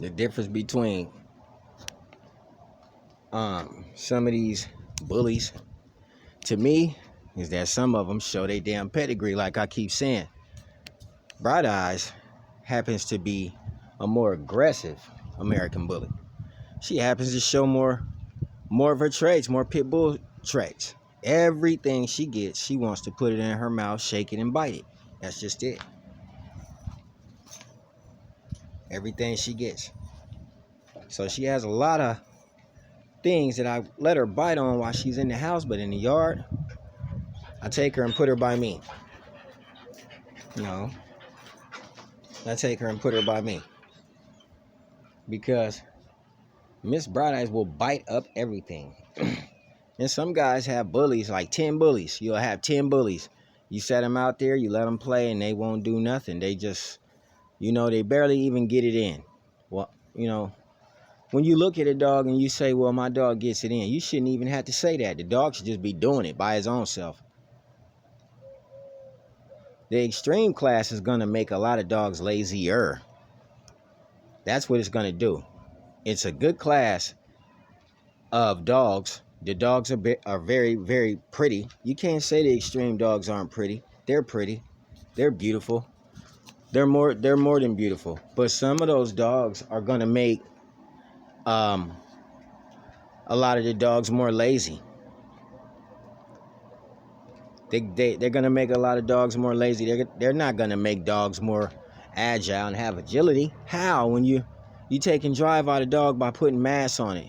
The difference between some of these bullies, to me, is that some of them show their damn pedigree. Like I keep saying, Brighteyes happens to be a more aggressive American bully. She happens to show more of her traits, more pit bull traits. Everything she gets, she wants to put it in her mouth, shake it, and bite it. That's just it. Everything she gets. So she has a lot of things that I let her bite on while she's in the house, but in the yard, I take her and put her by me. You know, I take her and put her by me. Because Miss Brighteyes will bite up everything. And some guys have bullies, like 10 bullies. You'll have 10 bullies. You set them out there, you let them play, and they won't do nothing. They just, they barely even get it in. Well, when you look at a dog and you say, well, my dog gets it in, you shouldn't even have to say that. The dog should just be doing it by his own self. The extreme class is going to make a lot of dogs lazier. That's what it's going to do. It's a good class of dogs. The dogs are very, very pretty. You can't say the extreme dogs aren't pretty. They're pretty. They're beautiful. They're more than beautiful. But some of those dogs are going to make a lot of the dogs more lazy. They're going to make a lot of dogs more lazy. They're not going to make dogs more agile and have agility. How? When you take and drive out a dog by putting mass on it.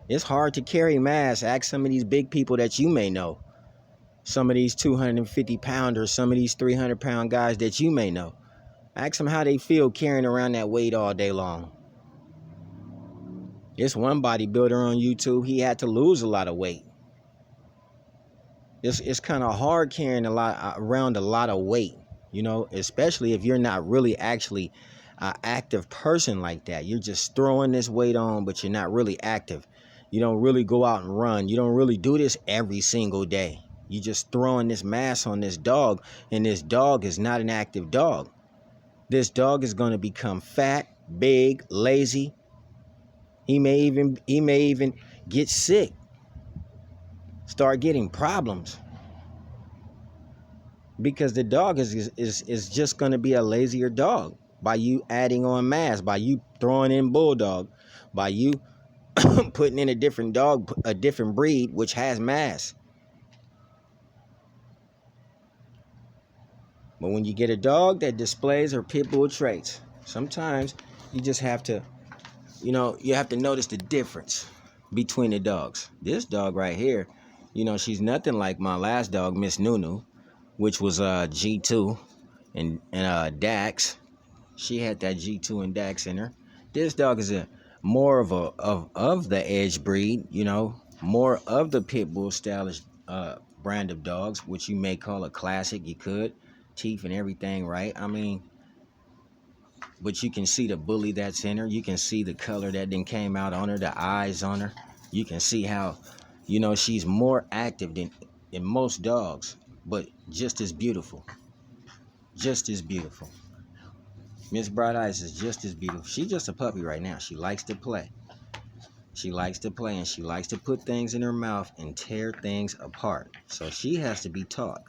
It's hard to carry mass. Ask some of these big people that you may know. Some of these 250-pounders, some of these 300-pound guys that you may know. Ask them how they feel carrying around that weight all day long. This one bodybuilder on YouTube, he had to lose a lot of weight. It's kind of hard carrying around a lot of weight, especially if you're not really actually an active person like that. You're just throwing this weight on, but you're not really active. You don't really go out and run. You don't really do this every single day. You're just throwing this mass on this dog, and this dog is not an active dog. This dog is going to become fat, big, lazy. He may even get sick. Start getting problems. Because the dog is just going to be a lazier dog by you adding on mass, by you throwing in bulldog, by you putting in a different dog, a different breed, which has mass. But when you get a dog that displays her pit bull traits, sometimes you just have to, you have to notice the difference between the dogs. This dog right here, she's nothing like my last dog, Miss Nunu, which was G2 and Dax. She had that G2 and Dax in her. This dog is more of the edge breed, more of the pit bull stylish brand of dogs, which you may call a classic. You could, teeth and everything, right? But you can see the bully that's in her. You can see the color that then came out on her, the eyes on her. You can see how, she's more active than most dogs, but just as beautiful. Just as beautiful. Miss Brighteyes is just as beautiful. She's just a puppy right now. She likes to play. She likes to play, and she likes to put things in her mouth and tear things apart. So she has to be taught,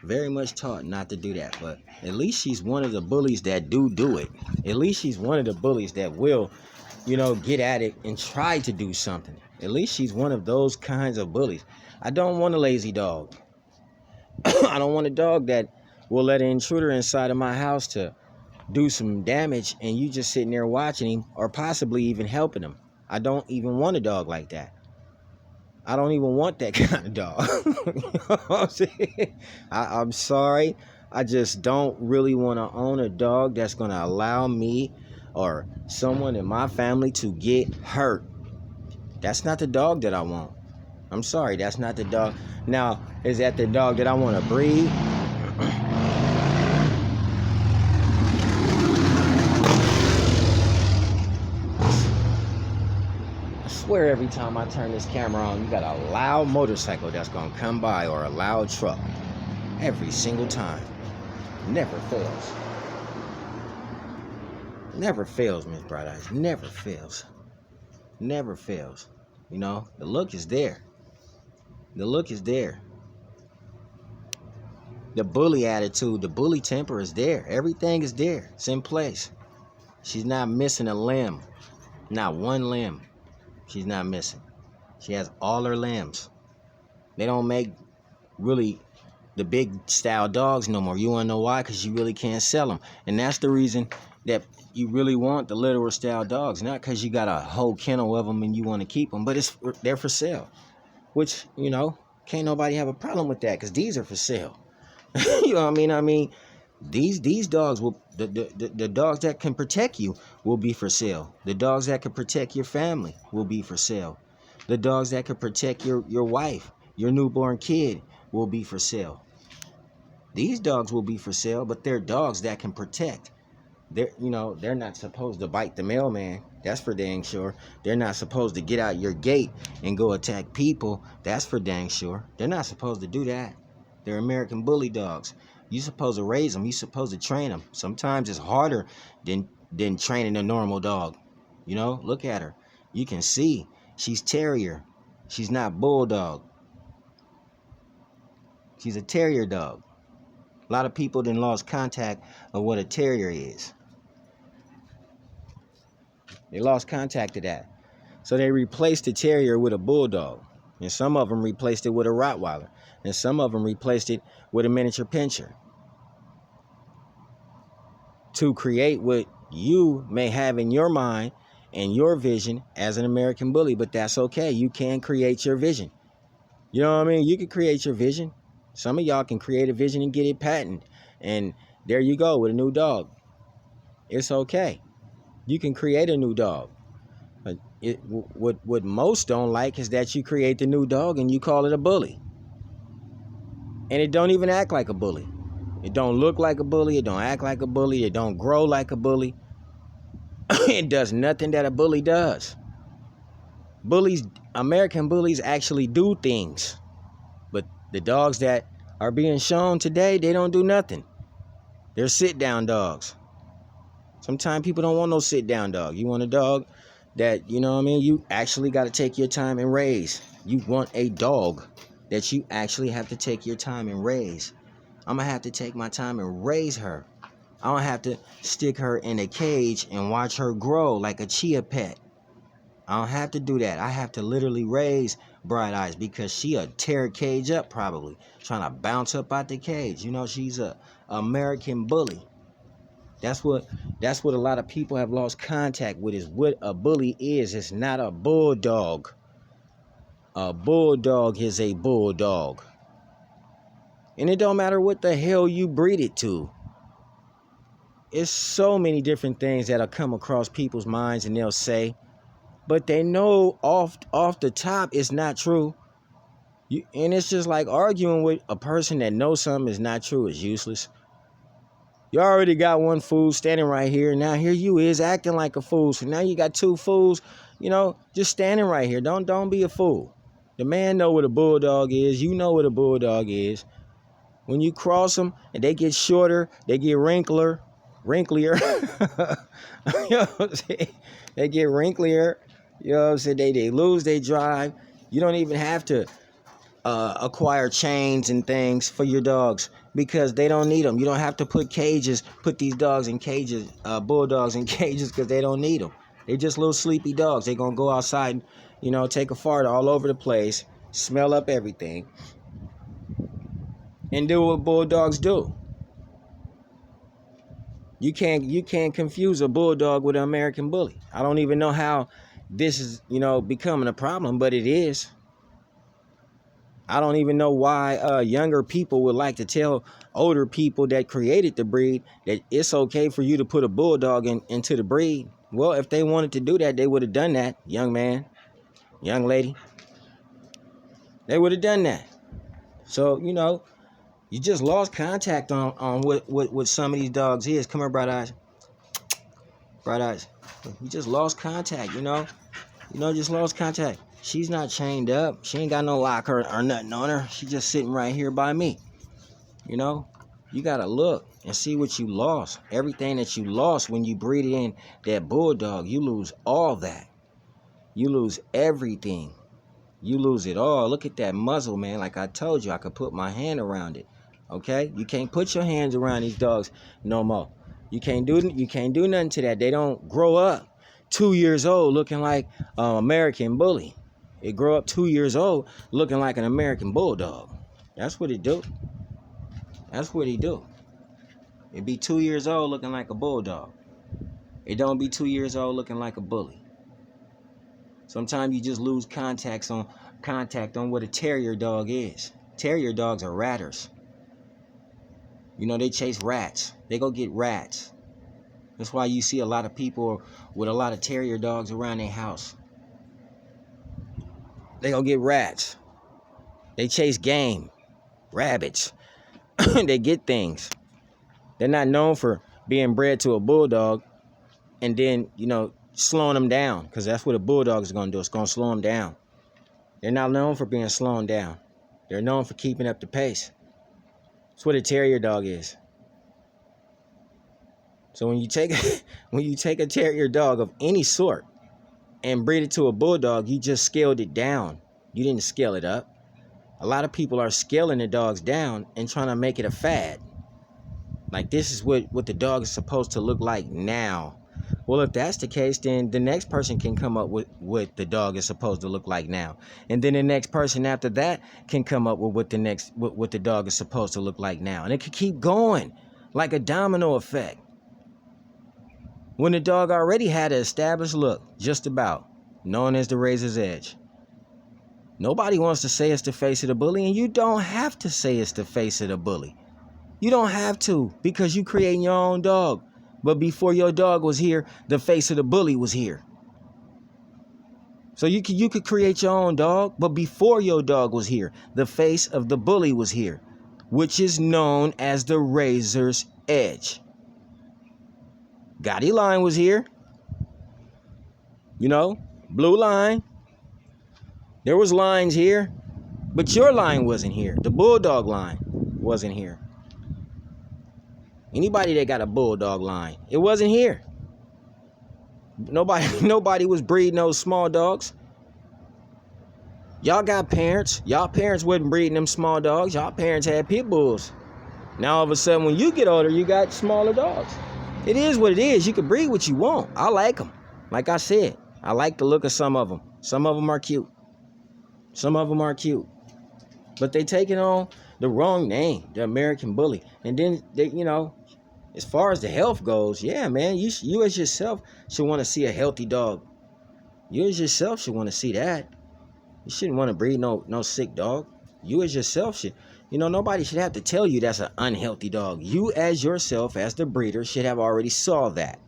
very much taught not to do that. But at least she's one of the bullies that do it. At least she's one of the bullies that will, get at it and try to do something. At least she's one of those kinds of bullies. I don't want a lazy dog. I don't want a dog that will let an intruder inside of my house to do some damage and you just sitting there watching him or possibly even helping him. I don't even want a dog like that. I don't even want that kind of dog. You know what I'm saying? I'm sorry. I just don't really want to own a dog that's going to allow me or someone in my family to get hurt. That's not the dog that I want. I'm sorry, that's not the dog. Now, is that the dog that I want to breed? I swear every time I turn this camera on, you got a loud motorcycle that's going to come by or a loud truck. Every single time. Never fails. Never fails, Miss Bright Eyes. Never fails. Never fails. You know, the look is there. The look is there. The bully attitude, the bully temper is there. Everything is there. It's in place. She's not missing a limb. Not one limb. She's not missing. She has all her limbs. They don't make really the big style dogs no more. You want to know why? Because you really can't sell them. And that's the reason that you really want the littler style dogs. Not because you got a whole kennel of them and you want to keep them, but they're for sale. Which, you know, can't nobody have a problem with that because these are for sale. You know what I mean? These dogs will, the dogs that can protect you will be for sale. The dogs that can protect your family will be for sale. The dogs that can protect your wife, your newborn kid will be for sale. These dogs will be for sale, but they're dogs that can protect. They're not supposed to bite the mailman. That's for dang sure. They're not supposed to get out your gate and go attack people. That's for dang sure. They're not supposed to do that. They're American bully dogs. You're supposed to raise them. You're supposed to train them. Sometimes it's harder than training a normal dog. You know, look at her. You can see she's terrier. She's not bulldog. She's a terrier dog. A lot of people then lost contact of what a terrier is. They lost contact of that. So they replaced the terrier with a bulldog. And some of them replaced it with a Rottweiler. And some of them replaced it with a miniature pinscher. To create what you may have in your mind and your vision as an American bully. But that's okay. You can create your vision. You know what I mean? You can create your vision. Some of y'all can create a vision and get it patented. And there you go with a new dog. It's okay. You can create a new dog. But what most don't like is that you create the new dog and you call it a bully. And it don't even act like a bully. It don't look like a bully. It don't act like a bully. It don't grow like a bully. It does nothing that a bully does. American bullies actually do things. But the dogs that are being shown today, they don't do nothing. They're sit-down dogs. Sometimes people don't want no sit-down dog. You want a dog that, you know what I mean, you actually got to take your time and raise. You want a dog that you actually have to take your time and raise. I'm going to have to take my time and raise her. I don't have to stick her in a cage and watch her grow like a chia pet. I don't have to do that. I have to literally raise Bright Eyes because she'll tear a cage up probably, trying to bounce up out the cage. You know, she's a American bully. That's what a lot of people have lost contact with, is what a bully is. It's not a bulldog. A bulldog is a bulldog. And it don't matter what the hell you breed it to. It's so many different things that'll come across people's minds and they'll say, but they know off the top it's not true. And it's just like arguing with a person that knows something is not true is useless. You already got one fool standing right here. Now here you is acting like a fool. So now you got two fools, you know, just standing right here. Don't be a fool. The man know what a bulldog is. You know what a bulldog is. When you cross them and they get shorter, they get wrinklier. You know what I'm saying? They get wrinklier. You know what I'm saying? They lose their drive. You don't even have to acquire chains and things for your dogs because they don't need them. You don't have to put these dogs in cages, bulldogs in cages, because they don't need them. They're just little sleepy dogs. They're going to go outside, you know, take a fart all over the place, smell up everything, and do what bulldogs do. You can't confuse a bulldog with an American bully. I don't even know how this is, you know, becoming a problem, but it is. I don't even know why younger people would like to tell older people that created the breed that it's okay for you to put a bulldog into the breed. Well, if they wanted to do that, they would have done that, young man, young lady. They would have done that. So, you know, you just lost contact on what some of these dogs is. Come here, Bright Eyes. Bright Eyes. You just lost contact, you know. Just lost contact. She's not chained up. She ain't got no locker or nothing on her. She's just sitting right here by me. You know, you got to look and see what you lost. Everything that you lost when you breed in that bulldog, you lose all that. You lose everything. You lose it all. Look at that muzzle, man. Like I told you, I could put my hand around it. Okay? You can't put your hands around these dogs no more. You can't do nothing to that. They don't grow up 2 years old looking like an American bully. It grow up 2 years old looking like an American bulldog. That's what it do. That's what he do. It be 2 years old looking like a bulldog. It don't be 2 years old looking like a bully. Sometimes you just lose contact on what a terrier dog is. Terrier dogs are ratters. You know, they chase rats. They go get rats. That's why you see a lot of people with a lot of terrier dogs around their house. They go get rats. They chase game, rabbits. They get things. They're not known for being bred to a bulldog and then, you know, slowing them down, because that's what a bulldog is going to do. It's going to slow them down. They're not known for being slowed down. They're known for keeping up the pace. That's what a terrier dog is. So when you take a terrier dog of any sort and breed it to a bulldog, you just scaled it down. You didn't scale it up. A lot of people are scaling the dogs down and trying to make it a fad. Like, this is what the dog is supposed to look like now. Well, if that's the case, then the next person can come up with what the dog is supposed to look like now. And then the next person after that can come up with what the dog is supposed to look like now. And it could keep going like a domino effect. When the dog already had an established look, just about, known as the razor's edge. Nobody wants to say it's the face of the bully, and you don't have to say it's the face of the bully. You don't have to, because you creating your own dog. But before your dog was here, the face of the bully was here. So you could create your own dog, but before your dog was here, the face of the bully was here, which is known as the razor's edge. Gotti line was here. You know, blue line. There was lines here, but your line wasn't here. The bulldog line wasn't here. Anybody that got a bulldog line, it wasn't here. Nobody was breeding those small dogs. Y'all got parents. Y'all parents wasn't breeding them small dogs. Y'all parents had pit bulls. Now all of a sudden, when you get older, you got smaller dogs. It is what it is. You can breed what you want. I like them. Like I said, I like the look of some of them. Some of them are cute. Some of them are cute. But they taking on the wrong name, the American bully. And then, they, you know, as far as the health goes, yeah, man, you as yourself should want to see a healthy dog. You as yourself should want to see that. You shouldn't want to breed no sick dog. You as yourself should, you know, nobody should have to tell you that's an unhealthy dog. You as yourself, as the breeder, should have already saw that.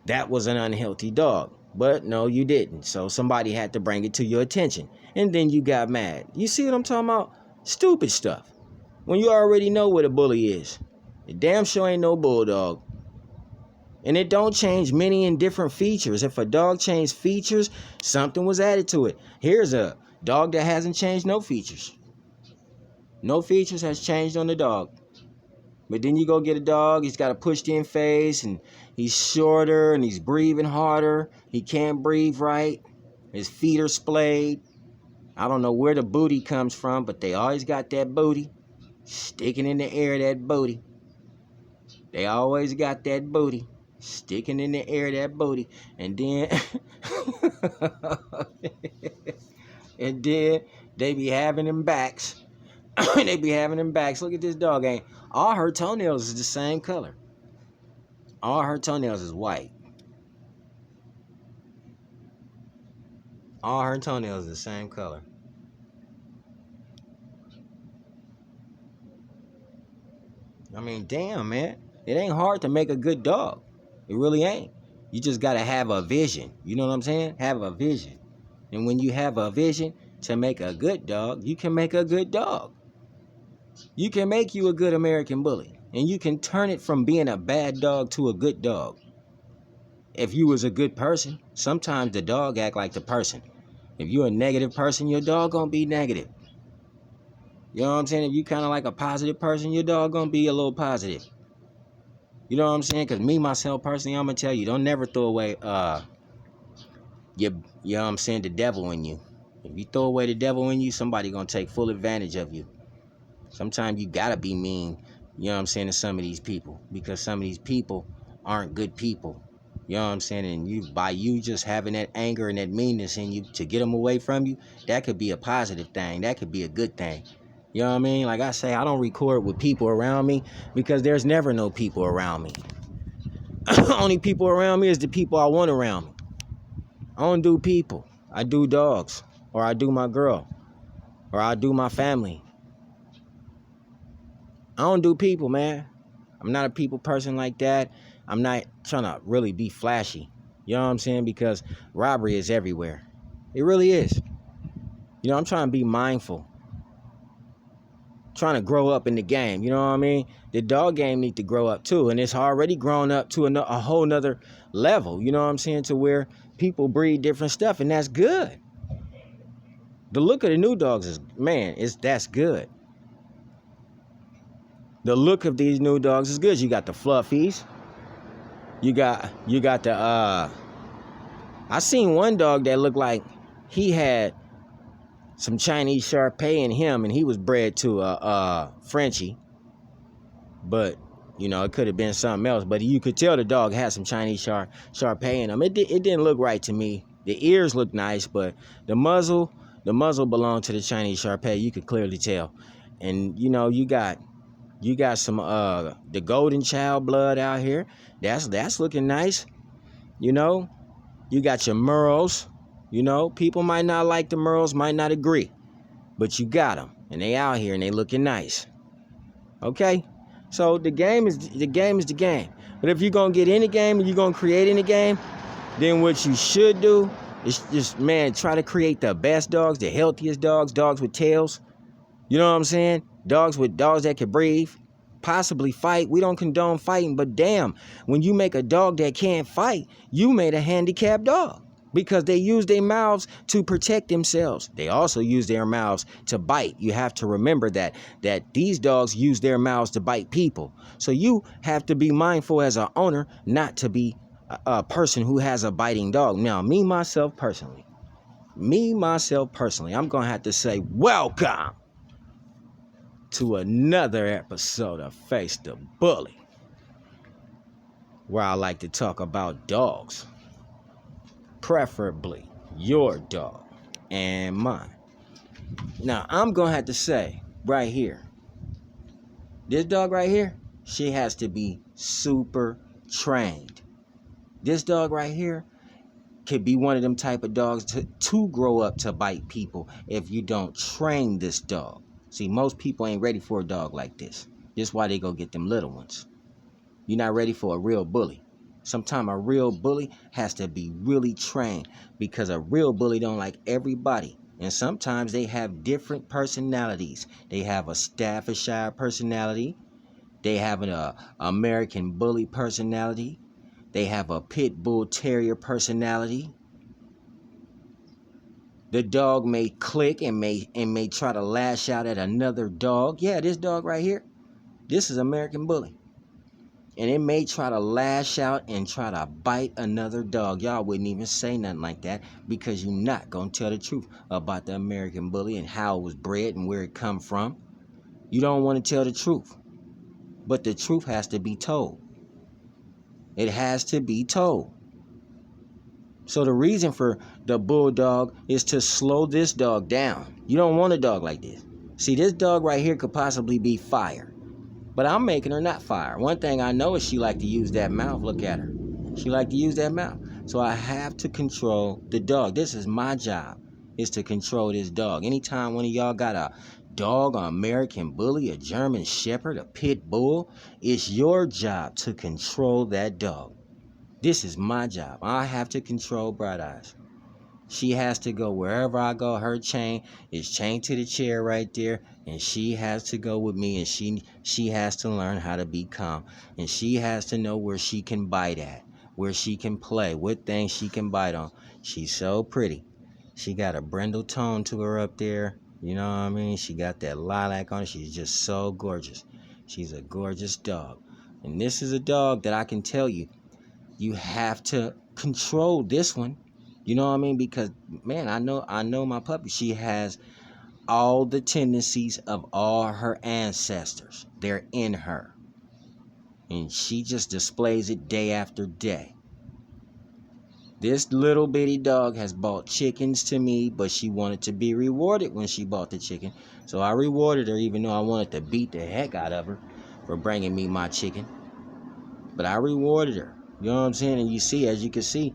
That was an unhealthy dog. But no, you didn't. So somebody had to bring it to your attention. And then you got mad. You see what I'm talking about? Stupid stuff. When you already know what a bully is. It damn sure ain't no bulldog. And it don't change many and different features. If a dog changed features, something was added to it. Here's a dog that hasn't changed no features. No features has changed on the dog. But then you go get a dog, he's got a pushed in face, and he's shorter, and he's breathing harder. He can't breathe right. His feet are splayed. I don't know where the booty comes from, but they always got that booty. Sticking in the air, that booty. They always got that booty. Sticking in the air, that booty. And then... and then they be having them backs. They be having them backs. Look at this dog. Ain't all her toenails is the same color. All her toenails is white. All her toenails is the same color. I mean, damn, man. It ain't hard to make a good dog. It really ain't. You just got to have a vision. You know what I'm saying? Have a vision. And when you have a vision to make a good dog, you can make a good dog. You can make you a good American bully. And you can turn it from being a bad dog to a good dog. If you was a good person, sometimes the dog act like the person. If you're a negative person, your dog gonna be negative. You know what I'm saying? If you kind of like a positive person, your dog gonna be a little positive. You know what I'm saying? Because me, myself, personally, I'm going to tell you, don't never throw away, you know what I'm saying, the devil in you. If you throw away the devil in you, somebody going to take full advantage of you. Sometimes you got to be mean, you know what I'm saying, to some of these people. Because some of these people aren't good people. You know what I'm saying? And you just having that anger and that meanness in you to get them away from you, that could be a positive thing. That could be a good thing. You know what I mean? Like I say, I don't record with people around me because there's never no people around me. Only people around me is the people I want around me. I don't do people. I do dogs. Or I do my girl. Or I do my family. I don't do people, man. I'm not a people person like that. I'm not trying to really be flashy. You know what I'm saying? Because robbery is everywhere. It really is. You know, I'm trying to be mindful. Trying to grow up in the game. You know what I mean? The dog game needs to grow up too. And it's already grown up to a whole nother level. You know what I'm saying? To where people breed different stuff. And that's good. The look of the new dogs is, man, that's good. The look of these new dogs is good. You got the fluffies. You got the I seen one dog that looked like he had some Chinese Shar-Pei in him, and he was bred to a Frenchie. But you know, it could have been something else. But you could tell the dog had some Chinese Shar-Pei in him. It didn't look right to me. The ears looked nice, but the muzzle belonged to the Chinese Shar-Pei. You could clearly tell. And you know, you got some the golden child blood out here. That's looking nice. You know, you got your Merles. You know, people might not like the Merles, might not agree, but you got them, and they out here and they looking nice. Okay, so the game is the game. But if you're gonna get in the game and you're gonna create in the game, then what you should do is just, man, try to create the best dogs, the healthiest dogs with tails. You know what I'm saying? Dogs that can breathe, possibly fight. We don't condone fighting, but damn, when you make a dog that can't fight, you made a handicapped dog. Because they use their mouths to protect themselves. They also use their mouths to bite. You have to remember that these dogs use their mouths to bite people. So you have to be mindful as an owner not to be a person who has a biting dog. Now, me, myself, personally, I'm going to have to say welcome to another episode of Face the Bully, where I like to talk about dogs. Preferably your dog and mine. Now, I'm going to have to say right here, this dog right here, she has to be super trained. This dog right here could be one of them type of dogs to grow up to bite people if you don't train this dog. See, most people ain't ready for a dog like this. This is why they go get them little ones. You're not ready for a real bully. Sometimes a real bully has to be really trained because a real bully don't like everybody. And sometimes they have different personalities. They have a Staffordshire personality. They have an American Bully personality. They have a Pit Bull Terrier personality. The dog may click and may try to lash out at another dog. Yeah, this dog right here, this is American Bully. And it may try to lash out and try to bite another dog. Y'all wouldn't even say nothing like that because you're not going to tell the truth about the American Bully and how it was bred and where it come from. You don't want to tell the truth. But the truth has to be told. It has to be told. So the reason for the bulldog is to slow this dog down. You don't want a dog like this. See, this dog right here could possibly be fire. But I'm making her not fire. One thing I know is she like to use that mouth. Look at her. She like to use that mouth. So I have to control the dog. This is my job, is to control this dog. Anytime one of y'all got a dog, an American Bully, a German Shepherd, a Pit Bull, it's your job to control that dog. This is my job. I have to control Brighteyes. She has to go wherever I go. Her chain is chained to the chair right there, and she has to go with me, and she has to learn how to be calm, and she has to know where she can bite at, where she can play, what things she can bite on. She's so pretty. She got a brindle tone to her up there. You know what I mean? She got that lilac on her. She's just so gorgeous. She's a gorgeous dog. And this is a dog that I can tell you, you have to control this one. You know what I mean? Because man, I know my puppy. She has all the tendencies of all her ancestors. They're in her. And she just displays it day after day. This little bitty dog has bought chickens to me, but she wanted to be rewarded when she bought the chicken. So I rewarded her, even though I wanted to beat the heck out of her for bringing me my chicken. But I rewarded her. You know what I'm saying? And you see, as you can see,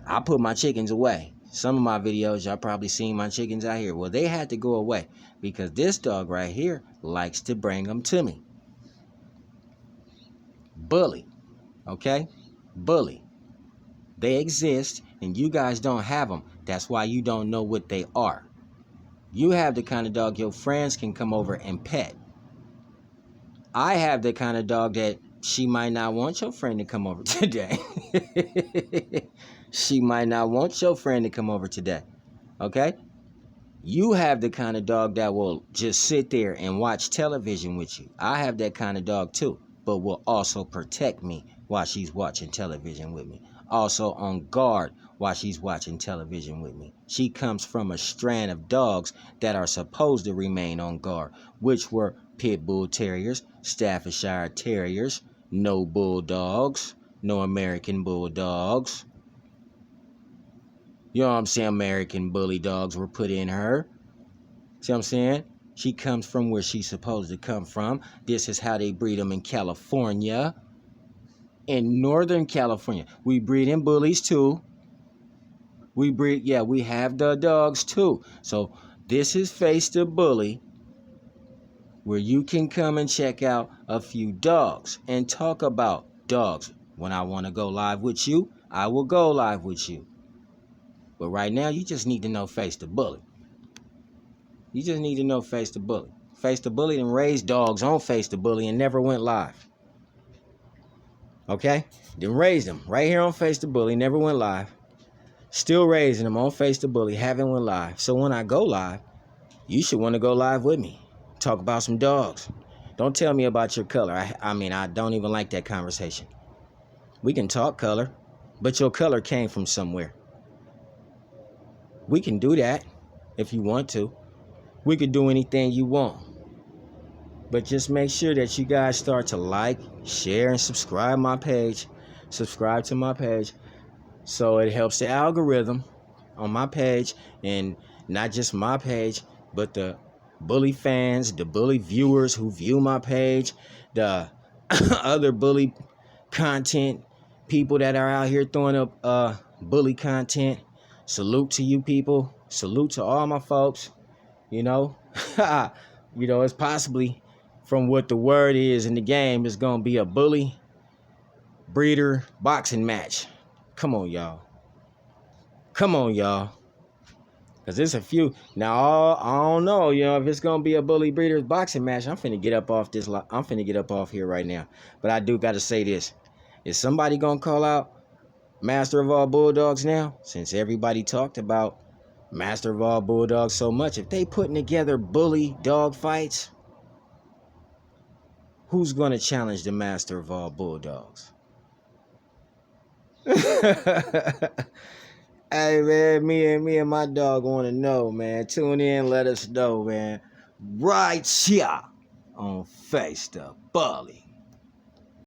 I put my chickens away. Some of my videos, y'all probably seen my chickens out here. Well, they had to go away because this dog right here likes to bring them to me. Bully. Okay? Bully. They exist, and you guys don't have them. That's why you don't know what they are. You have the kind of dog your friends can come over and pet. I have the kind of dog that she might not want your friend to come over today. She might not want your friend to come over today. Okay? You have the kind of dog that will just sit there and watch television with you. I have that kind of dog too, but will also protect me while she's watching television with me. Also on guard while she's watching television with me. She comes from a strand of dogs that are supposed to remain on guard, which were Pit Bull Terriers, Staffordshire Terriers, no Bulldogs, no American Bulldogs. You know what I'm saying? American Bully Dogs were put in her. See what I'm saying? She comes from where she's supposed to come from. This is how they breed them in California. In Northern California. We breed in bullies too. We have the dogs too. So this is Face the Bully, where you can come and check out a few dogs and talk about dogs. When I want to go live with you, I will go live with you. But right now, you just need to know Face the Bully. You just need to know Face the Bully. Face the Bully and raised dogs on Face the Bully and never went live. Okay? Then raised them right here on Face the Bully, never went live. Still raising them on Face the Bully, haven't went live. So when I go live, you should want to go live with me. Talk about some dogs. Don't tell me about your color. I don't even like that conversation. We can talk color, but your color came from somewhere. We can do that if you want to. We could do anything you want. But just make sure that you guys start to like, share, and subscribe my page. Subscribe to my page so it helps the algorithm on my page, and not just my page, but the bully fans, the bully viewers who view my page, the other bully content people that are out here throwing up bully content. Salute to you people. Salute to all my folks. You know, it's possibly from what the word is in the game, it's going to be a bully breeder boxing match. Come on, y'all. Come on, y'all. Because there's a few. Now, I don't know, if it's going to be a bully breeders boxing match, I'm finna get up off this. I'm finna get up off here right now. But I do got to say this. Is somebody going to call out Master of all Bulldogs now? Since everybody talked about Master of all Bulldogs so much, if they putting together bully dog fights, who's going to challenge the Master of all Bulldogs? Hey, man, me and my dog want to know, man. Tune in, let us know, man. Right here on Face the Bully.